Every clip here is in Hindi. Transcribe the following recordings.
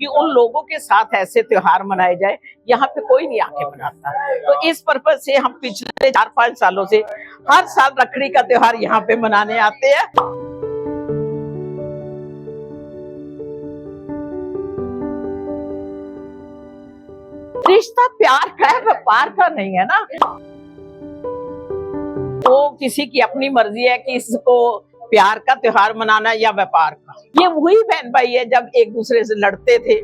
कि उन लोगों के साथ ऐसे त्योहार मनाए जाए, यहाँ पे कोई नहीं आके मनाता। तो इस पर्पज से हम पिछले 4-5 सालों से हर साल रखड़ी का त्योहार यहाँ पे मनाने आते हैं। रिश्ता प्यार का है, व्यापार का नहीं है ना। वो किसी की अपनी मर्जी है कि इसको प्यार का त्योहार मनाना या व्यापार का। ये वही बहन भाई है जब एक दूसरे से लड़ते थे,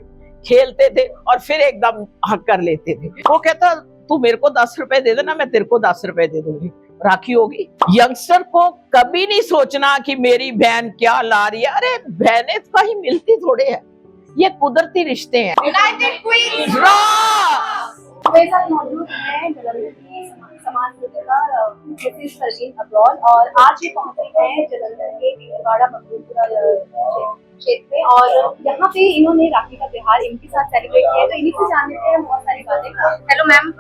खेलते थे और फिर एकदम हक कर लेते थे। वो कहता तू मेरे को 10 रुपए दे देना, मैं तेरे को 10 रुपए दे दूंगी, राखी होगी। यंगस्टर को कभी नहीं सोचना कि मेरी बहन क्या ला रही है। अरे बहनें कहीं मिलती थोड़े है, ये कुदरती रिश्ते हैं। यूनाइटेड क्वींस मेरे साथ मौजूद है जलंधर की समाज सेविका मिसेस सरजीन अब्रोल, और आज ये पहुंचे हैं जलंधर के वीरवाड़ा मकबूलपुरा क्षेत्र में, और यहाँ पे इन्होंने राखी का त्योहार इनके साथ सेलिब्रेट किया। तो इन्हीं से जान लेते हैं बहुत सारी बातें। Hello ma'am.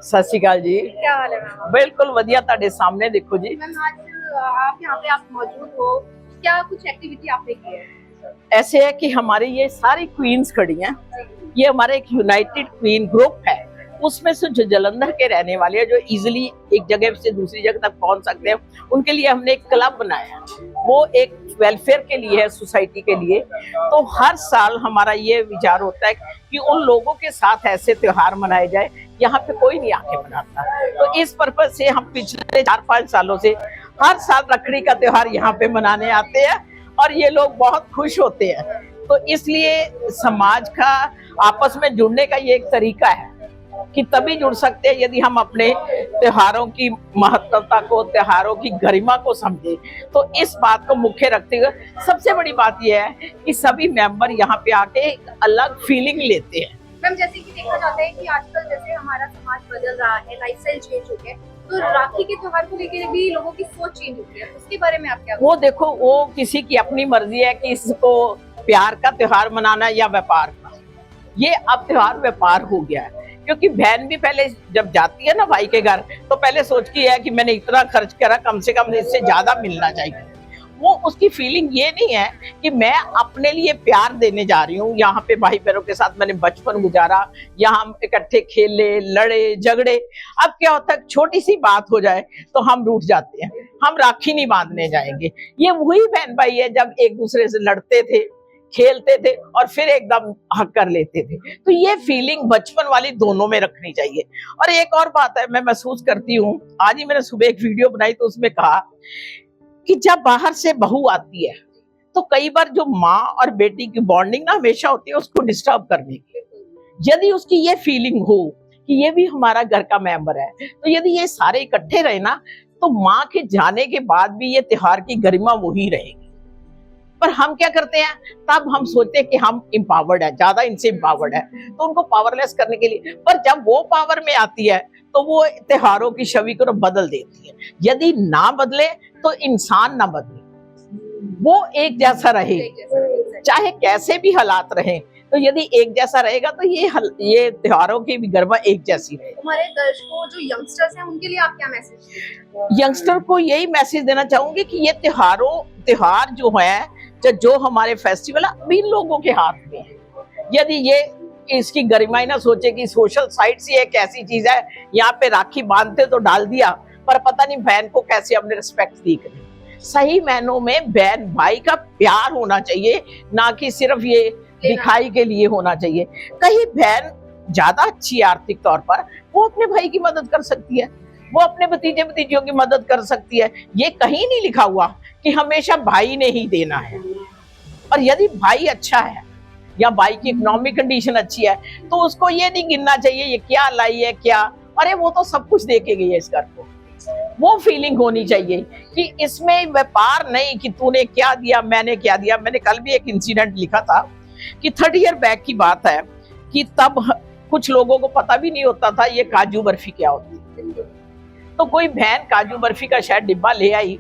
सत श्री अकाल जी। क्या हाल है मैम? बिल्कुल वधिया, ताड़े सामने देखो जी। मैम आज आप यहाँ पे आप मौजूद हो, क्या कुछ एक्टिविटी आपने की है? ऐसे है कि हमारी ये सारी क्वींस खड़ी हैं, ये हमारे एक यूनाइटेड क्वीन ग्रुप है। उसमें से जो जलंधर के रहने वाले हैं, जो इजीली एक जगह से दूसरी जगह तक पहुंच सकते हैं, उनके लिए हमने एक क्लब बनाया। वो एक वेलफेयर के लिए है, सोसाइटी के लिए। तो हर साल हमारा ये विचार होता है कि उन लोगों के साथ ऐसे त्योहार मनाए जाए, यहाँ पे कोई नहीं आके मनाता। तो इस पर्पज से हम पिछले 4-5 सालों से हर साल रखड़ी का त्योहार यहाँ पे मनाने आते हैं और ये लोग बहुत खुश होते हैं। तो इसलिए समाज का आपस में जुड़ने का ये एक तरीका है कि तभी जुड़ सकते हैं यदि हम अपने त्योहारों की महत्वता को, त्योहारों की गरिमा को समझे। तो इस बात को मुख्य रखते हुए सबसे बड़ी बात यह है कि सभी मेंबर यहाँ पे आके एक अलग फीलिंग लेते हैं। मैम जैसे कि देखा जाता है कि आजकल जैसे हमारा समाज बदल रहा है, लाइफस्टाइल चेंज हो गया, तो राखी के त्योहार को लेकर भी लोगों की सोच चेंज हो गई है। उसके बारे में आप क्या? वो देखो, वो किसी की अपनी मर्जी है कि इसको प्यार का त्योहार मनाना या व्यापार का। ये अब त्योहार व्यापार हो गया है, क्योंकि बहन भी पहले जब जाती है ना भाई के घर, तो पहले सोचती है कि मैंने इतना खर्च करा, कम से कम इससे ज्यादा मिलना चाहिए। वो उसकी फीलिंग ये नहीं है कि मैं अपने लिए प्यार देने जा रही हूँ। यहाँ पे भाई बहनों के साथ मैंने बचपन गुजारा, यहाँ हम इकट्ठे खेले, लड़े झगड़े। अब क्या होता है, छोटी सी बात हो जाए तो हम रूठ जाते हैं, हम राखी नहीं बांधने जाएंगे। ये वही बहन भाई है जब एक दूसरे से लड़ते थे, खेलते थे और फिर एकदम हक कर लेते थे। तो ये फीलिंग बचपन वाली दोनों में रखनी चाहिए। और एक और बात है, मैं महसूस करती हूँ, आज ही मैंने सुबह एक वीडियो बनाई तो उसमें कहा कि जब बाहर से बहू आती है तो कई बार जो माँ और बेटी की बॉन्डिंग ना हमेशा होती है उसको डिस्टर्ब करने की। यदि उसकी ये फीलिंग हो कि ये भी हमारा घर का मेंबर है, तो यदि ये सारे इकट्ठे रहे ना, तो माँ के जाने के बाद भी ये त्योहार की गरिमा वही रहेगी। पर हम क्या करते हैं, तब हम सोचते हैं कि हम इम्पावर्ड है, ज्यादा इनसे इम्पावर्ड है, तो उनको पावरलेस करने के लिए। पर जब वो पावर में आती है तो वो त्योहारों की छवि को बदल देती है। यदि ना बदले तो इंसान ना बदले, वो एक जैसा रहे, चाहे कैसे भी हालात रहे। तो यदि एक जैसा रहेगा तो ये त्योहारों की भी गरिमा एक जैसी रहे। हमारे दर्शकों जो यंगस्टर्स हैं उनके लिए आप क्या मैसेज? यंगस्टर को यही मैसेज देना चाहूंगी कि ये त्योहार जो है, जो हमारे फेस्टिवल है, अभी लोगों के हाथ में है। यदि ये इसकी गरिमा ना सोचे कि सोशल साइट से एक ऐसी चीज है, यहाँ पे राखी बांधते तो डाल दिया, पर पता नहीं बहन को कैसे हमने रिस्पेक्ट दी करी। सही मायनों में बहन भाई का प्यार होना चाहिए, ना कि सिर्फ ये दिखाई के लिए होना चाहिए। कहीं बहन ज्यादा अच्छी है आर्थिक तौर पर, वो अपने भाई की मदद कर सकती है, वो अपने भतीजे भतीजियों की मदद कर सकती है। ये कहीं नहीं लिखा हुआ कि हमेशा भाई ने ही देना है। और यदि भाई अच्छा है या भाई की इकोनॉमिक कंडीशन अच्छी है, तो उसको ये नहीं गिनना चाहिए ये क्या लाई है क्या, अरे वो तो सब कुछ दे के गई है इस घर को। वो फीलिंग होनी चाहिए कि इसमें व्यापार नहीं कि तूने क्या दिया मैंने क्या दिया। मैंने कल भी एक इंसिडेंट लिखा था कि 30 ईयर बैक की बात है कि तब कुछ लोगों को पता भी नहीं होता था ये काजू बर्फी क्या होती है। तो कोई बहन काजू बर्फी का शायद डिब्बा ले आई,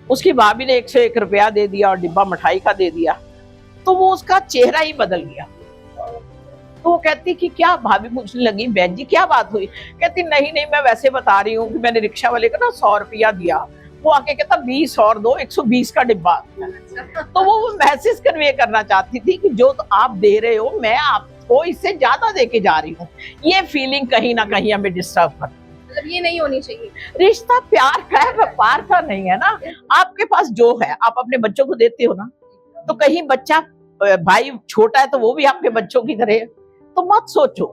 उसकी भाभी ने 101 रुपया दे दिया और डिब्बा मिठाई का दे दिया, तो वो उसका चेहरा ही बदल गया। तो वो कहती कि क्या भाभी, पूछने लगी बहन जी क्या बात हुई? कहती नहीं मैं वैसे बता रही हूँ कि मैंने रिक्शा वाले को ना 100 रुपया दिया, वो आके कहता 20 और दो, 120 का डिब्बा आता है। तो वो मैसेज कन्वे करना चाहती थी कि जो तो आप दे रहे हो मैं आपको इससे ज्यादा देके जा रही हूँ। ये फीलिंग कहीं ना कहीं हमें डिस्टर्ब करती है। मतलब ये नहीं होनी चाहिए। रिश्ता प्यार का है, व्यापार का नहीं है ना। आपके पास जो है आप अपने बच्चों को देते हो ना, तो कहीं बच्चा भाई छोटा है तो वो भी आपके बच्चों की तरह है, तो मत सोचो।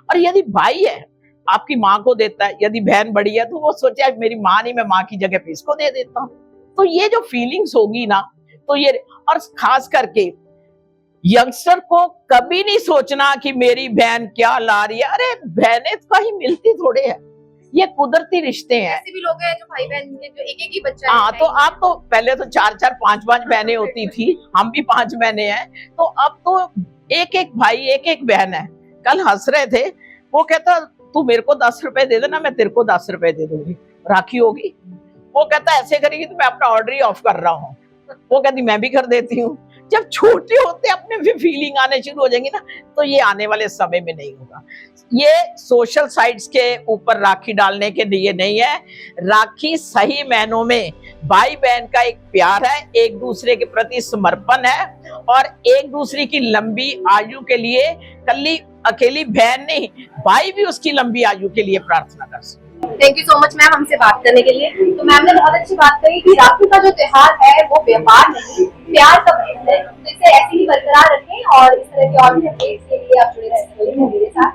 और यदि भाई है आपकी माँ को देता है, यदि बहन बड़ी है तो वो सोचे मेरी माँ नहीं, मैं माँ की जगह पे इसको दे देता हूँ। तो ये जो फीलिंग्स होगी ना, तो ये, और खास करके यंगस्टर को कभी नहीं सोचना कि मेरी बहन क्या ला रही है। अरे बहनें कहीं मिलती थोड़े है, ये कुदरती रिश्ते हैं। ऐसे भी लोग हैं जो भाई बहन के जो एक ही बच्चा हाँ, है। तो आप तो पहले तो 4-4 5-5 बहनें होती थी, हम भी 5 बहनें हैं, तो अब तो एक भाई एक बहन है। कल हंस रहे थे, वो कहता तू मेरे को 10 रुपए दे देना, मैं तेरे को 10 रुपए दे दूंगी, राखी होगी। वो कहता ऐसे करेगी तो मैं अपना ऑर्डर ही ऑफ कर रहा हूँ। वो कहती मैं भी कर देती हूँ। जब छोटे होते अपने भी फीलिंग आने शुरू हो जाएंगी ना, तो ये आने वाले समय में नहीं होगा। ये सोशल साइट्स के ऊपर राखी डालने के लिए नहीं है। राखी सही मायनों में भाई बहन का एक प्यार है, एक दूसरे के प्रति समर्पण है, और एक दूसरे की लंबी आयु के लिए कल्ली अकेली बहन नहीं, भाई भी उसकी लंबी आयु के लिए प्रार्थना कर सकते। Thank you so much ma'am हमसे बात करने के लिए। तो मैम ने बहुत अच्छी बात कही कि राखी का जो त्योहार है वो व्यापार नहीं, प्यार का बंधन है। तो इसे ऐसे ही बरकरार रखें और इस तरह के और भी अपडेट्स के लिए आप जुड़े रह सकते हैं मेरे साथ।